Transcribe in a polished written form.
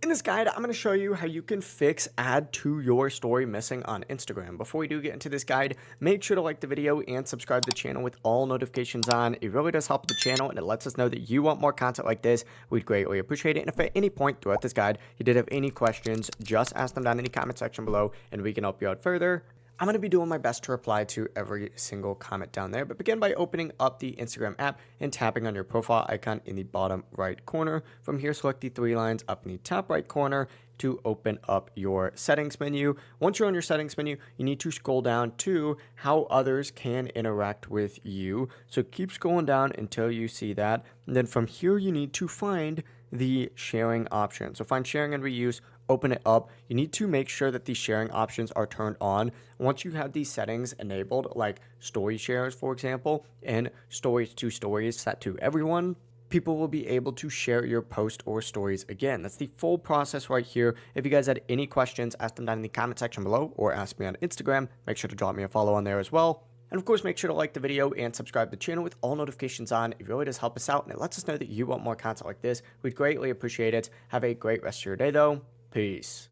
In this guide, I'm going to show you how you can fix add to your story missing on Instagram. Before we do get into this guide, make sure to like the video and subscribe to the channel with all notifications on. It really does help the channel and it lets us know that you want more content like this. We'd greatly appreciate it. And if at any point throughout this guide you did have any questions, just ask them down in the comment section below and we can help you out further. I'm going to be doing my best to reply to every single comment down there, but begin by opening up the Instagram app and tapping on your profile icon in the bottom right corner. From here, select the three lines up in the top right corner to open up your settings menu. Once you're on your settings menu, you need to scroll down to how others can interact with you. So keep scrolling down until you see that. And then from here, you need to find the sharing option. So find sharing and reuse, open it up. You need to make sure that the sharing options are turned on. Once you have these settings enabled, like story shares, for example, and stories to stories set to everyone, people will be able to share your post or stories again. That's the full process right here. If you guys had any questions, ask them down in the comment section below or ask me on Instagram. Make sure to drop me a follow on there as well. And of course, make sure to like the video and subscribe to the channel with all notifications on. It really does help us out and it lets us know that you want more content like this. We'd greatly appreciate it. Have a great rest of your day though. Peace.